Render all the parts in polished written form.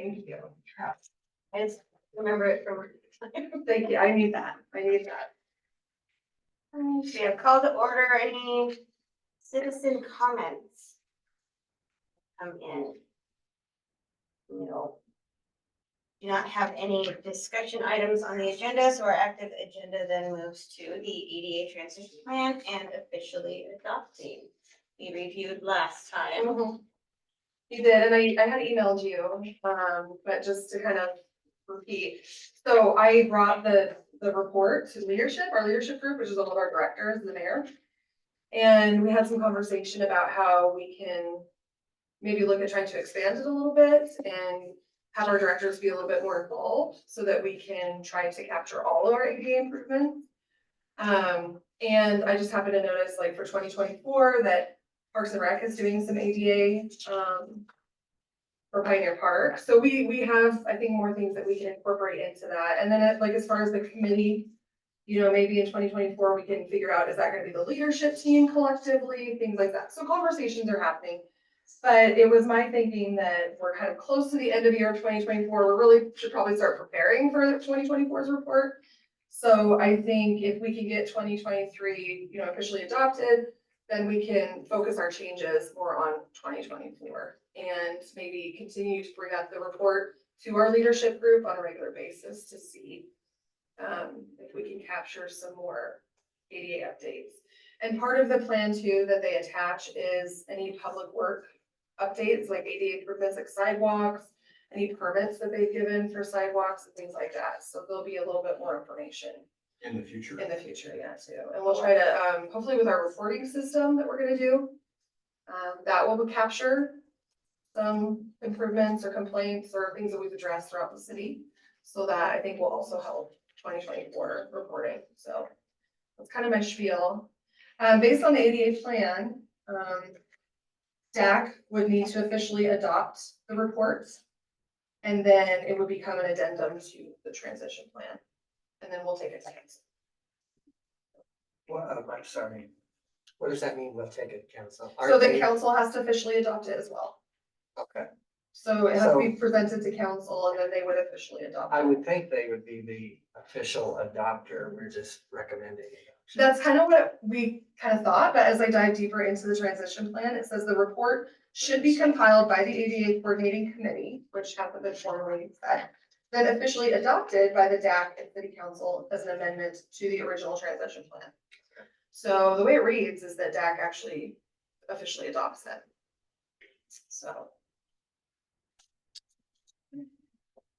training to be able to track. I just remember it from. Thank you. I need that. I need that. We have call to order. Any citizen comments come in? No. Do not have any discussion items on the agenda, so our active agenda then moves to the EDA transition plan and officially adopting. We reviewed last time. You did, and I had emailed you, but just to kind of repeat. So I brought the report to leadership, our leadership group, which is all of our directors and the mayor. And we had some conversation about how we can maybe look at trying to expand it a little bit and have our directors be a little bit more involved so that we can try to capture all of our ADA improvements. And I just happened to notice, like, for 2024 that Parks and Rec is doing some ADA for Pioneer Park. So we have, I think, more things that we can incorporate into that. And then like, as far as the committee, you know, maybe in 2024, we can figure out, is that gonna be the leadership team collectively, things like that. So conversations are happening. But it was my thinking that we're kind of close to the end of year 2024. We really should probably start preparing for 2024's report. So I think if we can get 2023, you know, officially adopted, then we can focus our changes more on 2024 and maybe continue to bring up the report to our leadership group on a regular basis to see if we can capture some more ADA updates. And part of the plan too that they attach is any public work updates, like ADA improvements, like sidewalks, any permits that they've given for sidewalks and things like that. So there'll be a little bit more information in the future. In the future, yeah, too. And we'll try to, hopefully with our reporting system that we're gonna do, that will capture some improvements or complaints or things that we've addressed throughout the city. So that I think will also help 2024 reporting. So that's kind of my spiel. Based on the ADA plan, DAC would need to officially adopt the reports. And then it would become an addendum to the transition plan. And then we'll take it to council. Well, I'm sorry. What does that mean? We'll take it to council. So the council has to officially adopt it as well. Okay. So it has to be presented to council and then they would officially adopt it. I would think they would be the official adopter. We're just recommending it. That's kind of what we kind of thought, but as I dive deeper into the transition plan, it says the report should be compiled by the ADA coordinating committee, which hasn't been formally set, then officially adopted by the DAC and city council as an amendment to the original transition plan. So the way it reads is that DAC actually officially adopts it. So.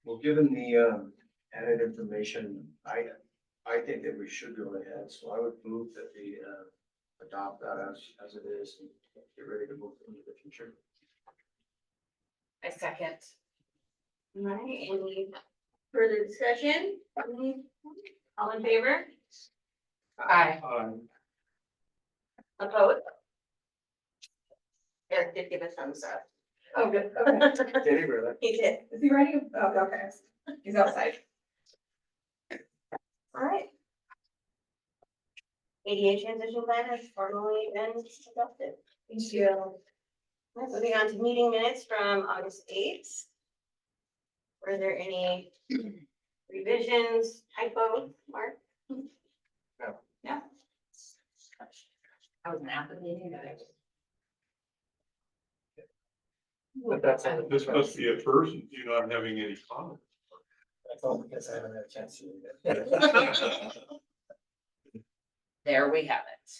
Well, given the added information, I think that we should go ahead, so I would move that we adopt that as it is and get ready to move into the future. I second. All right, any further discussion? All in favor? Aye. Opposed? Eric did give a thumbs up. Oh, good. Okay. Did he really? He did. Is he ready? Oh, okay. He's outside. All right. ADA transition plan has formally been adopted. Thank you. All right, moving on to meeting minutes from August 8th. Were there any revisions, typos, Mark? No. No. I was an at the meeting. But that's. This must be a first, you not having any comments. That's all because I haven't had a chance to read it. There we have it.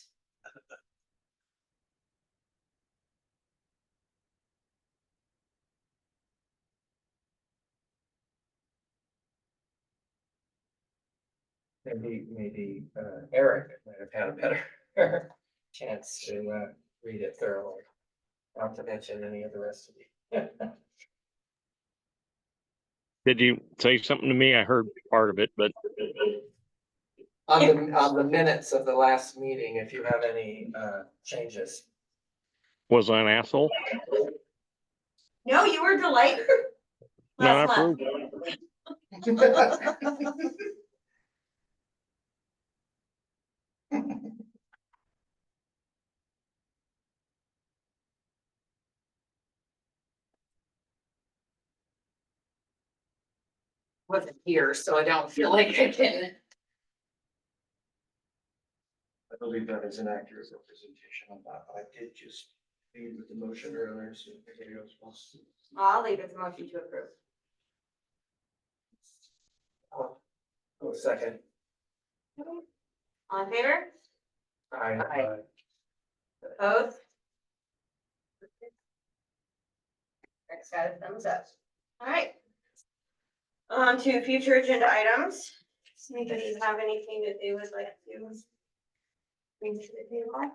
Maybe Eric might have had a better chance to read it thoroughly. Not to mention any of the rest of you. Did you say something to me? I heard part of it, but On the minutes of the last meeting, if you have any changes. was I an asshole? No, you were delightful. Not Last month. approved. wasn't here, so I don't feel like I can. I believe that is an accurate representation of that. I did just lead with the motion earlier, so if anybody else wants to. I'll leave it as a motion to approve. Oh, second. All in favor? I, Opposed? Eric's got his thumbs up. All right. On to future agenda items. Does anybody have anything that they would like to bring to the table?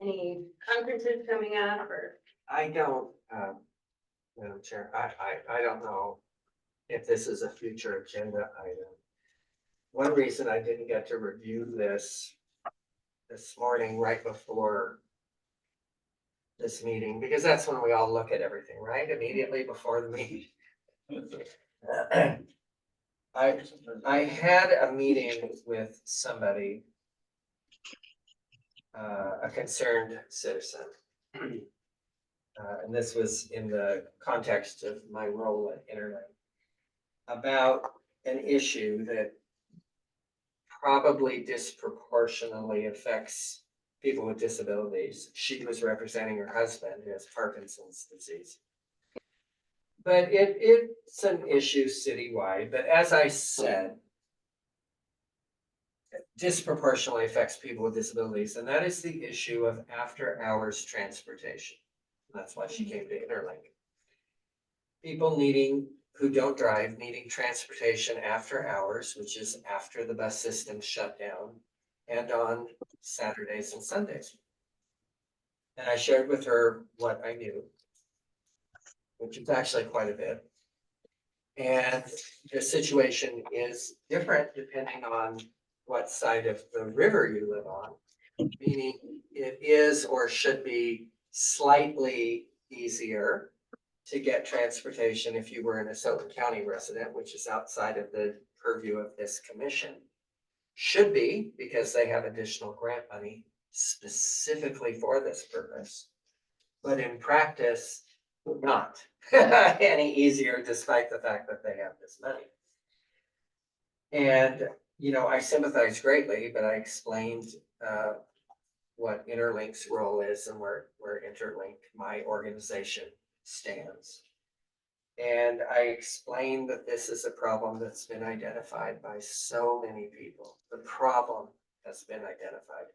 Any conferences coming up or? I don't, Madam Chair, I don't know if this is a future agenda item. One reason I didn't get to review this morning right before this meeting, because that's when we all look at everything, right? Immediately before the meeting. I had a meeting with somebody, a concerned citizen. And this was in the context of my role at Interlink, about an issue that probably disproportionately affects people with disabilities. She was representing her husband who has Parkinson's disease. But it's an issue citywide, but as I said, disproportionately affects people with disabilities, and that is the issue of after-hours transportation. That's why she came to Interlink. People who don't drive, needing transportation after hours, which is after the bus system shut down, and on Saturdays and Sundays. And I shared with her what I knew, which is actually quite a bit. And the situation is different depending on what side of the river you live on, meaning it is or should be slightly easier to get transportation if you were an Asotin County resident, which is outside of the purview of this commission. Should be, because they have additional grant money specifically for this purpose. But in practice, not any easier despite the fact that they have this money. And, I sympathize greatly, but I explained what Interlink's role is and where Interlink, my organization, stands. And I explained that this is a problem that's been identified by so many people. The problem has been identified.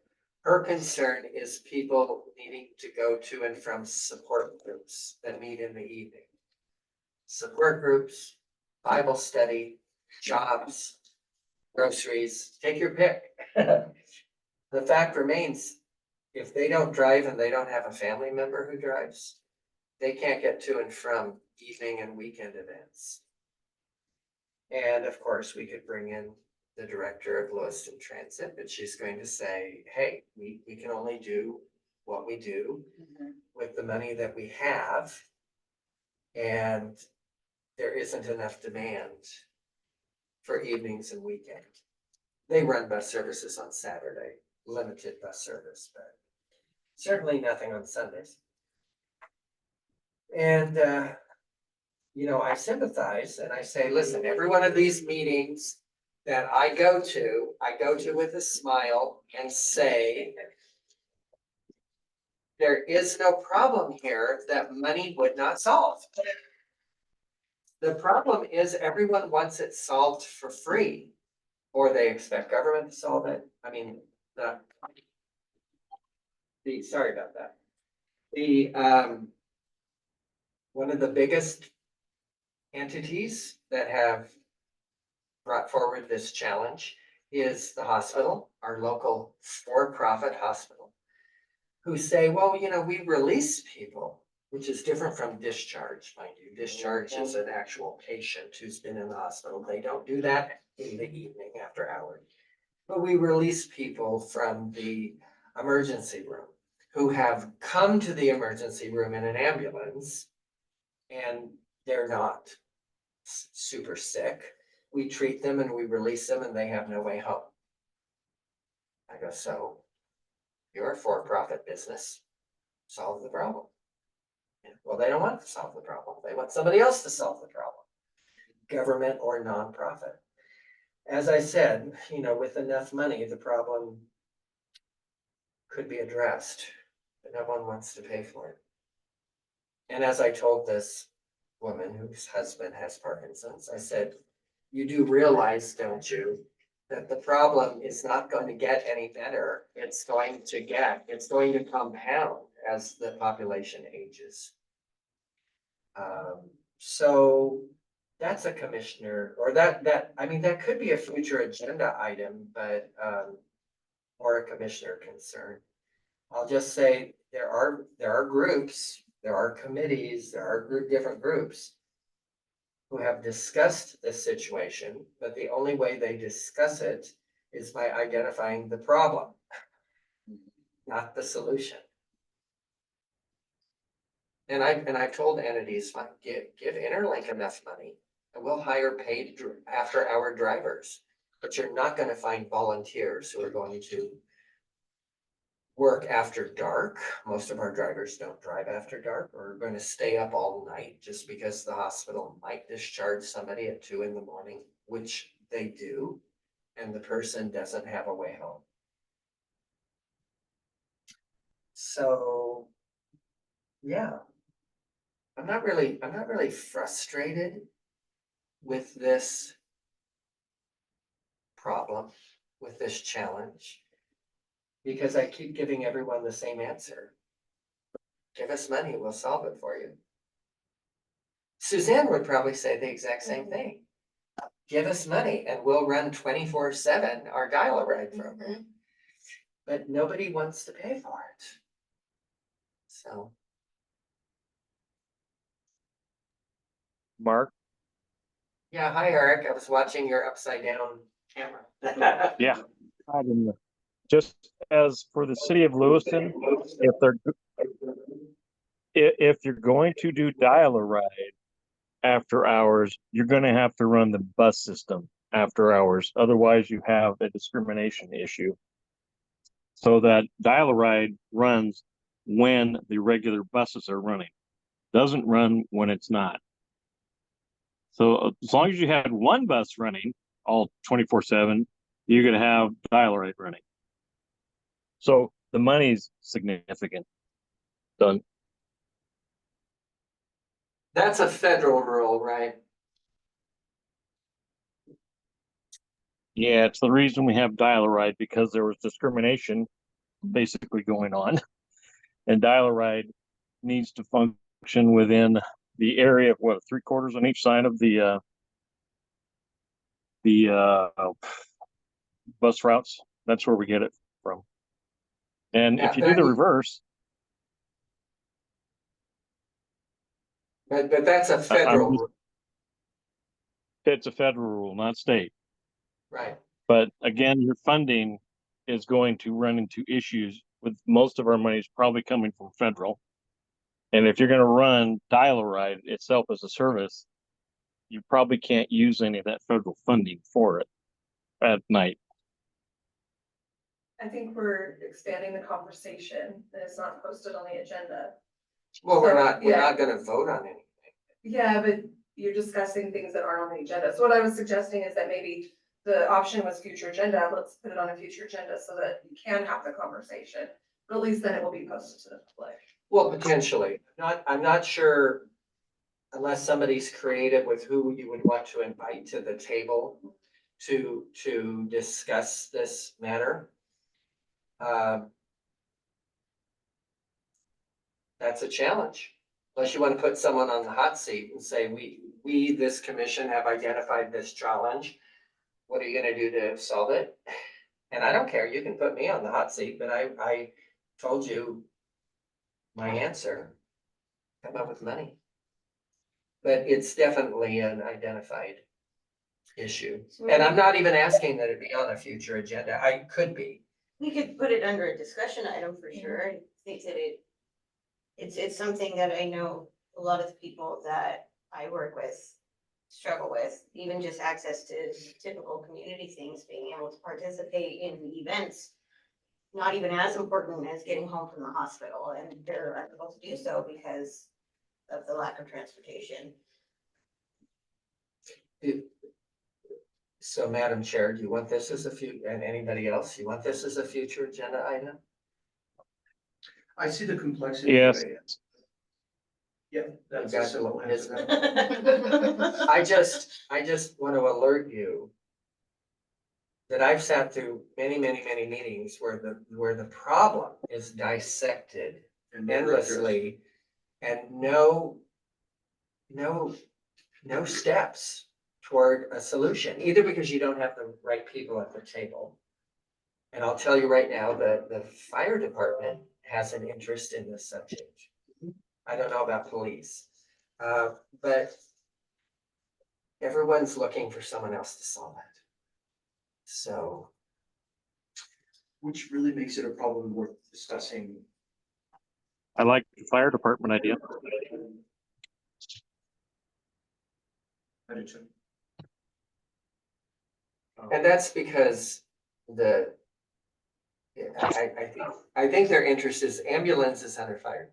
Her concern is people needing to go to and from support groups that meet in the evening. Support groups, Bible study, jobs, groceries, take your pick. The fact remains, if they don't drive and they don't have a family member who drives, they can't get to and from evening and weekend events. And of course, we could bring in the director of Lewiston Transit, but she's going to say, hey, we can only do what we do with the money that we have. And there isn't enough demand for evenings and weekends. They run bus services on Saturday, limited bus service, but certainly nothing on Sundays. And, I sympathize and I say, listen, every one of these meetings that I go to with a smile and say, there is no problem here that money would not solve. The problem is everyone wants it solved for free, or they expect government to solve it. I mean, sorry about that. One of the biggest entities that have brought forward this challenge is the hospital, our local for-profit hospital, who say, well, we release people, which is different from discharge, mind you. Discharge is an actual patient who's been in the hospital. They don't do that in the evening after hours. But we release people from the emergency room who have come to the emergency room in an ambulance and they're not super sick. We treat them and we release them and they have no way home. I go, so you're a for-profit business. Solve the problem. Well, they don't want to solve the problem. They want somebody else to solve the problem, government or nonprofit. As I said, with enough money, the problem could be addressed, but no one wants to pay for it. And as I told this woman whose husband has Parkinson's, I said, you do realize, don't you, that the problem is not going to get any better. It's going to compound as the population ages. So that's a commissioner, or that could be a future agenda item, but, or a commissioner concern. I'll just say there are groups, there are committees, there are different groups who have discussed this situation, but the only way they discuss it is by identifying the problem, not the solution. And I've told entities, like, give Interlink enough money and we'll hire paid after-hour drivers, but you're not going to find volunteers who are going to work after dark. Most of our drivers don't drive after dark, or are going to stay up all night just because the hospital might discharge somebody at 2 a.m, which they do, and the person doesn't have a way home. So, yeah, I'm not really frustrated with this problem, with this challenge, because I keep giving everyone the same answer. Give us money, we'll solve it for you. Suzanne would probably say the exact same thing. Give us money and we'll run 24/7 our dial-a-ride program. But nobody wants to pay for it. So. Mark? Yeah, hi Eric, I was watching your upside down camera. Yeah. Just as for the city of Lewiston, if you're going to do dial-a-ride after hours, you're going to have to run the bus system after hours. Otherwise, you have a discrimination issue. So that dial-a-ride runs when the regular buses are running, doesn't run when it's not. So as long as you had one bus running all 24/7, you're going to have dial-a-ride running. So the money's significant. Done. That's a federal rule, right? Yeah, it's the reason we have dial-a-ride, because there was discrimination basically going on. And dial-a-ride needs to function within the area of what, 3/4 on each side of the bus routes. That's where we get it from. And Yeah, if you do the reverse, but that's a federal rule, it's a federal rule, not state. right? But again, your funding is going to run into issues with most of our money is probably coming from federal. And if you're going to run dial-a-ride itself as a service, you probably can't use any of that federal funding for it at night. I think we're expanding the conversation and it's not posted on the agenda. Well, we're So, not gonna vote on anything. Yeah, but you're discussing things that aren't on the agenda. So what I was suggesting is that maybe the option was future agenda. Let's put it on a future agenda so that you can have the conversation. But at least then it will be posted to the public. Well, potentially, I'm not sure, unless somebody's creative with who you would want to invite to the table to discuss this matter. That's a challenge. Unless you want to put someone on the hot seat and say, we, this commission have identified this challenge. What are you gonna do to solve it? And I don't care, you can put me on the hot seat, but I told you my answer. Come up with money. But it's definitely an identified issue. And I'm not even asking that it be on a future agenda. I could be. We could put it under a discussion item for sure. I think that it's something that I know a lot of the people that I work with struggle with, even just access to typical community things, being able to participate in events. Not even as important as getting home from the hospital, and they're unable to do so because of the lack of transportation. So Madam Chair, do you want this as and anybody else, you want this as a future agenda item? I see the complexity. Yes. Yeah, that's got a simple the- answer. I just want to alert you that I've sat through many meetings where the problem is dissected And never addressed. endlessly and no steps toward a solution, either because you don't have the right people at the table. And I'll tell you right now that the fire department has an interest in this subject. I don't know about police, but everyone's looking for someone else to solve it. So, Which really makes it a problem worth discussing. I like the fire department idea. I do too. and that's because I think their interest is ambulances under fire.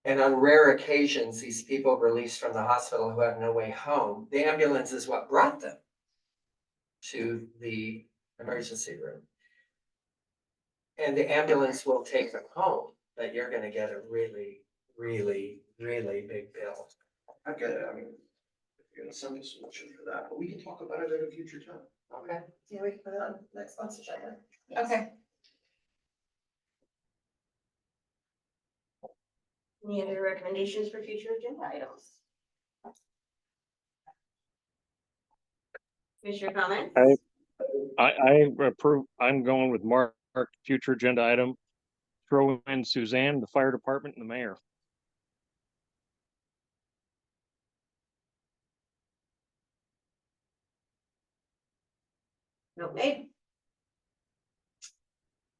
And on rare occasions, these people released from the hospital who have no way home, the ambulance is what brought them to the emergency room. And the ambulance will take them home, but you're gonna get a really big bill. I've got, I mean, you're gonna send a solution for that, but we can talk about it at a future time. Okay. Yeah, we can put it on next month's agenda. Okay. Any other recommendations for future agenda items? Commissioner comments? I approve, I'm going with Mark, future agenda item. Throw in Suzanne, the fire department and the mayor. Nope made.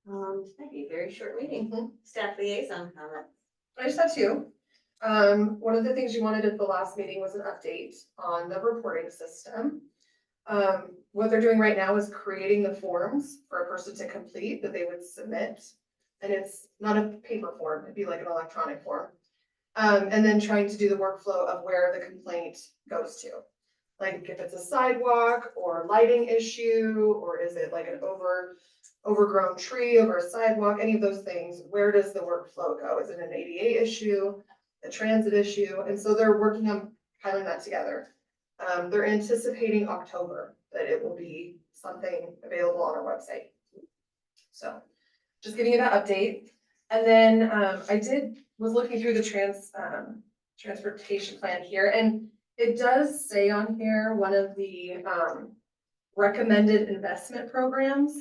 This might be a very short meeting. Staff liaison comments. I just have two. One of the things you wanted at the last meeting was an update on the reporting system. What they're doing right now is creating the forms for a person to complete that they would submit. And it's not a paper form, it'd be like an electronic form. And then trying to do the workflow of where the complaint goes to. Like if it's a sidewalk or lighting issue, or is it like an overgrown tree over a sidewalk, any of those things, where does the workflow go? Is it an ADA issue, a transit issue? And so they're working on piling that together. They're anticipating October that it will be something available on our website. So just giving you that update. And then was looking through the transportation plan here, and it does say on here, one of the recommended investment programs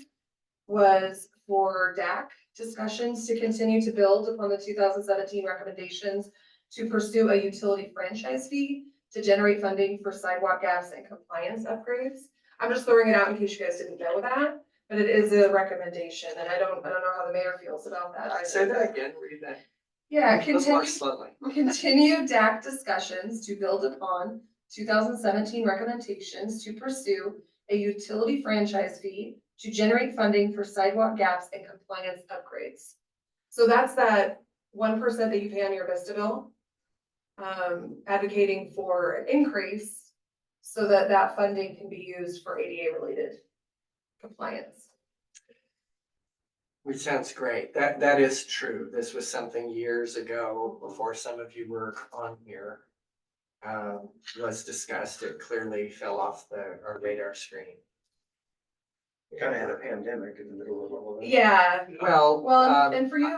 was for DAC discussions to continue to build upon the 2017 recommendations to pursue a utility franchise fee to generate funding for sidewalk gaps and compliance upgrades. I'm just throwing it out in case you guys didn't know that, but it is a recommendation, and I don't know how the mayor feels about that either. Say that again, read that. Yeah, A little more slowly. continue DAC discussions to build upon 2017 recommendations to pursue a utility franchise fee to generate funding for sidewalk gaps and compliance upgrades. So that's that 1% that you pay on your Vista bill. Advocating for an increase so that that funding can be used for ADA related compliance. Which sounds great. That is true. This was something years ago, before some of you were on here, was discussed. It clearly fell off our radar screen. We kind of had a pandemic in the middle of all of that. Yeah. Well, And for you,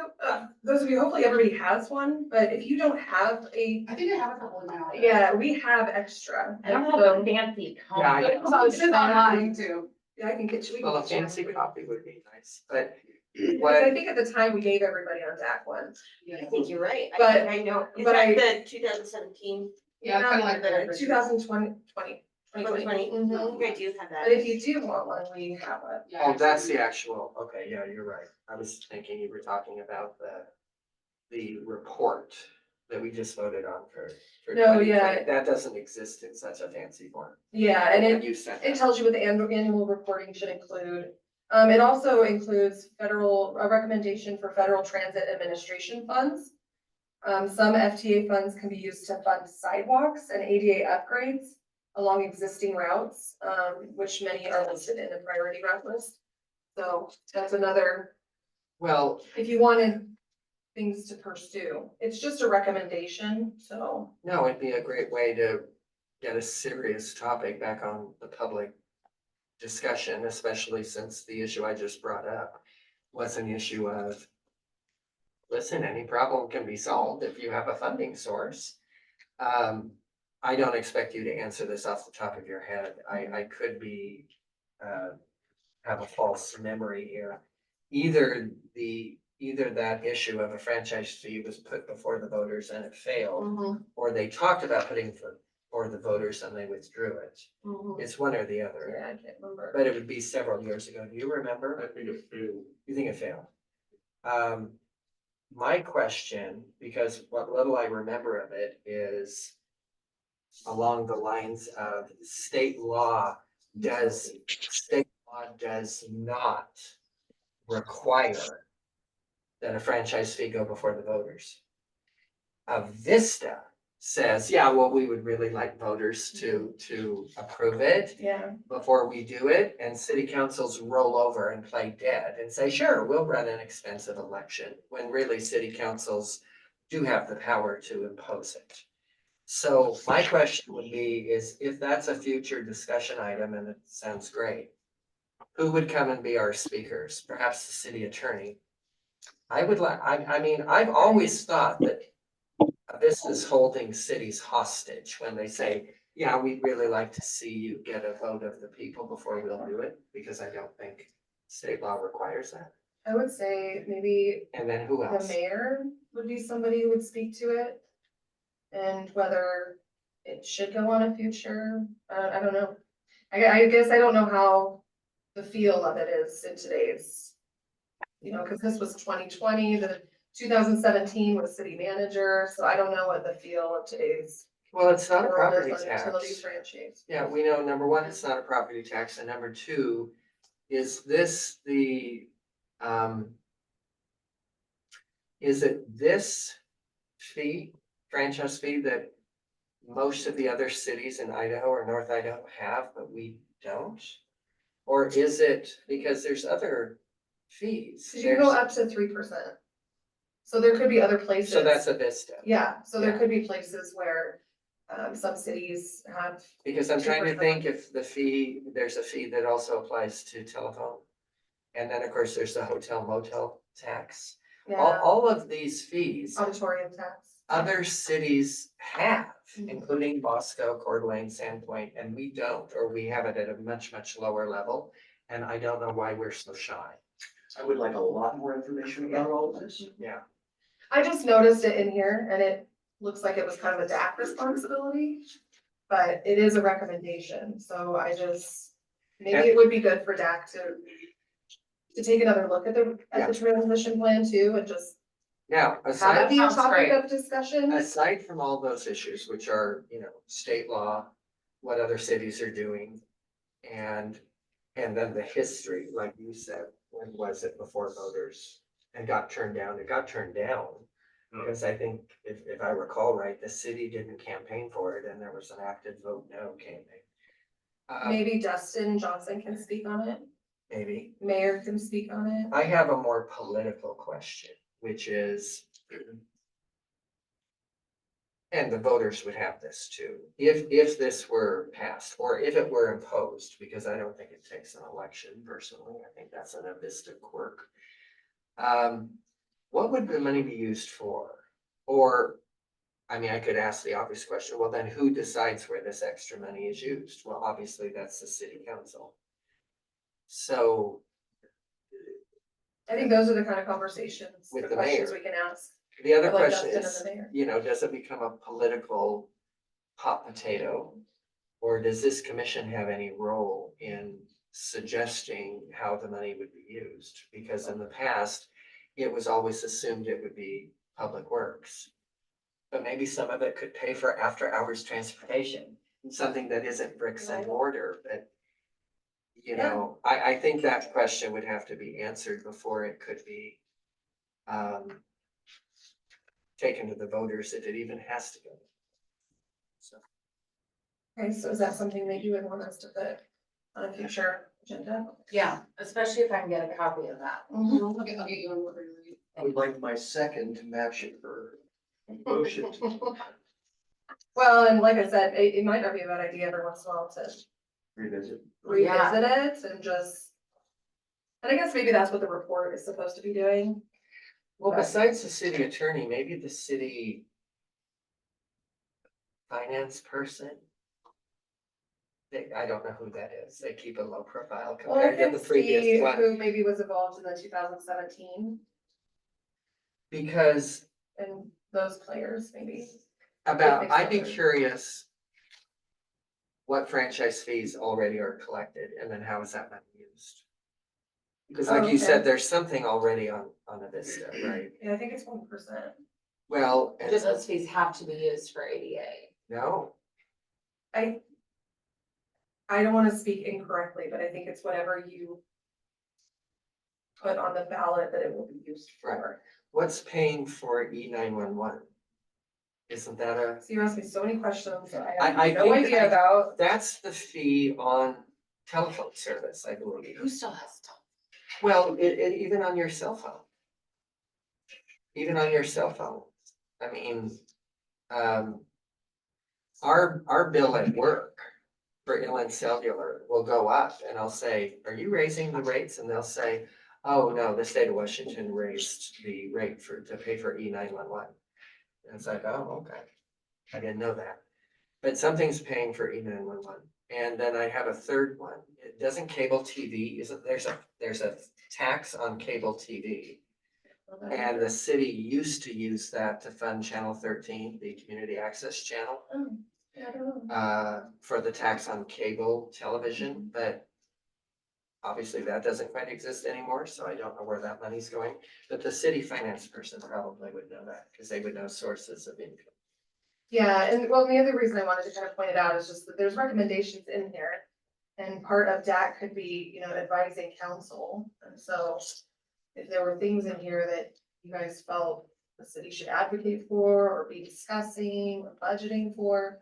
those of you, hopefully everybody has one, but if you don't have a, I think I have a couple in my office. yeah, we have extra. I don't And have so- a fancy. Yeah, I know. So it's online too. Yeah, I can get you. we can well, a get you fancy one. copy would be nice, but Because what, I think at the time we gave everybody on DAC one. I think you're right. But- I know, is but that the 2017, Yeah, it's kind of like The the 2020. 2020? Mhm. I do have that. But if you do want one, we have it. oh, that's the actual, okay, yeah, you're right. I was thinking you were talking about the report that we just voted on for. No, 2020. yeah. That doesn't exist in such a fancy form. Yeah, and When you sent it that. tells you what the annual reporting should include. It also includes a recommendation for federal transit administration funds Some FTA funds can be used to fund sidewalks and ADA upgrades along existing routes, which many are listed in the priority route list. So that's another, Well, if you wanted things to pursue, it's just a recommendation, so. no, it'd be a great way to get a serious topic back on the public discussion, especially since the issue I just brought up was an issue of, listen, any problem can be solved if you have a funding source. I don't expect you to answer this off the top of your head. I could be, have a false memory here. Either that issue of a franchise fee was put before the voters and it failed, or they talked about putting for the voters and they withdrew it. It's one or the other, Yeah, I can't remember. but it would be several years ago. Do you I remember? think it failed. You think it failed? My question, because what little I remember of it is along the lines of state law does not require that a franchise fee go before the voters. Vista says, yeah, well, we would really like voters to approve it Yeah, before we do it, and city councils roll over and play dead and say, sure, we'll run an expensive election, when really city councils do have the power to impose it. So my question would be is if that's a future discussion item, and it sounds great, who would come and be our speakers? Perhaps the city attorney. I would like, I mean, I've always thought that this is holding cities hostage when they say, yeah, we'd really like to see you get a vote of the people before we'll do it, because I don't think state law requires that. I would say maybe And then who the else? mayor would be somebody who would speak to it. And whether it should go on a future, I don't know. I guess I don't know how the feel of it is in today's, cause this was 2020, the 2017 was city manager, so I don't know what the feel of today's Well, it's not a world is property on utility tax. franchise. Yeah, we know, number one, it's not a property tax, and number two, is this is it this fee, franchise fee that most of the other cities in Idaho or North Idaho have, but we don't? Or is it because there's other fees? Cause you can go up to 3%. So there could be other places. So that's a Vista. Yeah, so there Yeah. could be places where, some cities have, Because I'm trying to 2%. think if there's a fee that also applies to telephone. And then, of course, there's the hotel motel tax. yeah, All of these fees, auditorium tax. other cities have, Mhm. including Bosco, Coeur d'Alene, Sandpoint, and we don't, or we have it at a much, much lower level. And I don't know why we're so shy. I would like a lot more information about all of this. Yeah. I just noticed it in here and it looks like it was kind of a DAC responsibility. But it is a recommendation, so maybe it would be good for DAC to take another look at the transition plan too, and just Now, have it be a Sounds topic great. of discussion. aside from all those issues, which are, state law, what other cities are doing, and then the history, like you said, when was it before voters and got turned down? It got turned down. Because I think if I recall right, the city didn't campaign for it and there was an active vote no campaign. Maybe Dustin Johnson can speak on it, Maybe. mayor can speak on it. I have a more political question, which is, and the voters would have this too, if this were passed, or if it were imposed, because I don't think it takes an election personally, I think that's an Avista quirk. What would the money be used for? Or, I mean, I could ask the obvious question, well, then who decides where this extra money is used? Well, obviously, that's the city council. So I think those are the kind of conversations, With the the questions mayor. we can ask. the other Like question Dustin is, and the mayor. does it become a political hot potato? Or does this commission have any role in suggesting how the money would be used? Because in the past, it was always assumed it would be public works. But maybe some of it could pay for after hours transportation, something that isn't bricks and mortar, but I think that question would have to be answered before it could be taken to the voters if it even has to go. So, Okay, so is that something that you would want us to put on a future agenda? Yeah, especially if I can get a copy of that. I'll get you one. I would like my second to match it for motion. Well, and like I said, it might not be a bad idea every once in a while to Revisit. revisit it and just. And I guess maybe that's what the report is supposed to be doing. well, besides the city attorney, maybe the city finance person. I don't know who that is. They keep a low profile Well, I compared to can the see previous one. who maybe was involved in the 2017 Because and those players maybe. I'd be sense. curious what franchise fees already are collected and then how is that money used? Because like you Okay. said, there's something already on a Vista, right? Yeah, I think it's 1%. Well, and Just those fees have to be used for ADA. no, I don't wanna speak incorrectly, but I think it's whatever you put on the ballot that it will be used for. what's paying for E911? Isn't that a, So you asked me so many questions that I I have no think idea about. that's the fee on telephone service, I believe. Who still has stuff? Well, even on your cell phone. Even on your cell phone. I mean, our bill at work for Inland Cellular will go up and I'll say, are you raising the rates? And they'll say, oh, no, the state of Washington raised the rate to pay for E911. And it's like, oh, okay. I didn't know that. But something's paying for E911. And then I have a third one. It doesn't cable TV, there's a tax on cable TV. And the city used to use that to fund Channel 13, the community access channel, Oh, yeah, I don't know. for the tax on cable television, but obviously that doesn't quite exist anymore, so I don't know where that money's going. But the city finance person probably would know that, because they would know sources of income. Yeah, and well, the other reason I wanted to kind of point it out is just that there's recommendations in here. And part of DAC could be, advising council, and so if there were things in here that you guys felt the city should advocate for, or be discussing, or budgeting for,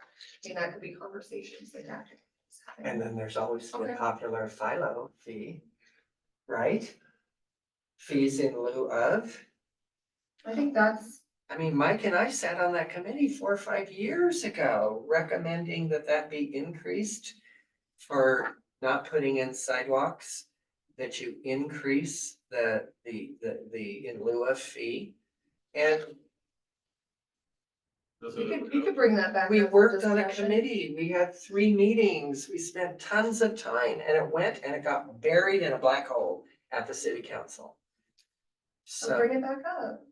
that could be conversations that DAC is having. And then there's always the Okay. popular FILO fee, right? Fees in lieu of. I think that's, I mean, Mike and I sat on that committee 4 or 5 years ago, recommending that be increased for not putting in sidewalks, that you increase the in lieu of fee. And you could bring that back. we up for worked on a discussion. committee, we had 3 meetings, we spent tons of time, and it got buried in a black hole at the city council. So So, bring it back up.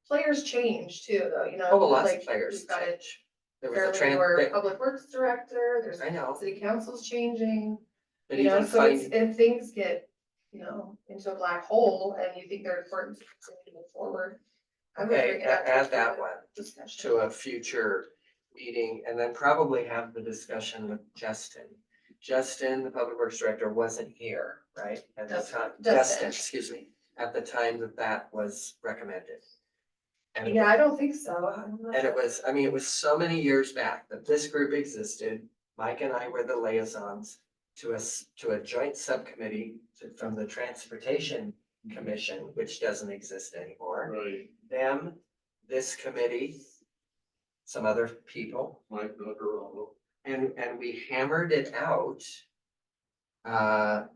Players change too, though, oh, lots like, of players we've got it. change. There was a Fairly newer trend, public works director, there's I know, city council's changing, but even so it's, finding, if things get, into a black hole and you think they're important to continue to move forward. I would okay, bring it up to add that further one discussion. to a future meeting, and then probably have the discussion with Justin. Justin, the public works director, wasn't here, right? At the Dustin. time, Dustin. Dustin, excuse me, at the time that was recommended. And it Yeah, I don't think so. I'm not And it sure. was, it was so many years back that this group existed. Mike and I were the liaisons to a joint subcommittee from the Transportation Commission, which doesn't exist anymore. Right, Them, this committee, some other people, Mike Zuccarello. and we hammered it out because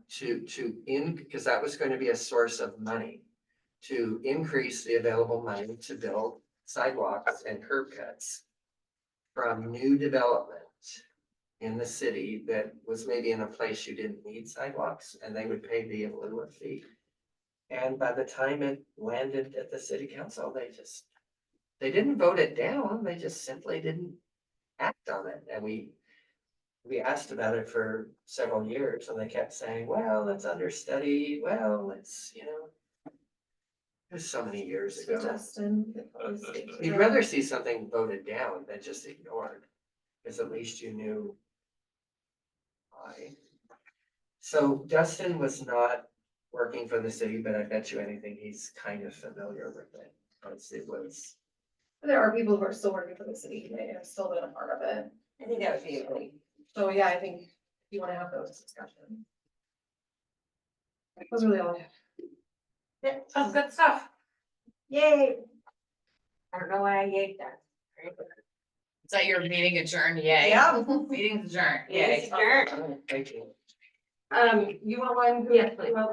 that was going to be a source of money, to increase the available money to build sidewalks and curb cuts from new development in the city that was maybe in a place you didn't need sidewalks, and they would pay the in lieu of fee. And by the time it landed at the city council, they didn't vote it down, they just simply didn't act on it. And we asked about it for several years, and they kept saying, well, it's under study, well, it's, it was so many years So ago. Justin could probably speak to You'd that. rather see something voted down than just ignored, because at least you knew why. So Dustin was not working for the city, but I bet you anything he's kind of familiar with it. Because it was, There are people who are still working for the city, and have still been a part of it. I think that would be a great. So yeah, I think you wanna have those discussions. That was really all I have. Yeah, Oh, good stuff. yay. I don't know why I yayed that. Is that your meeting adjourned? Yay. Yep. Meeting's adjourned. Meeting's Yay. adjourned. thank you. You want one? Yes, please. Well,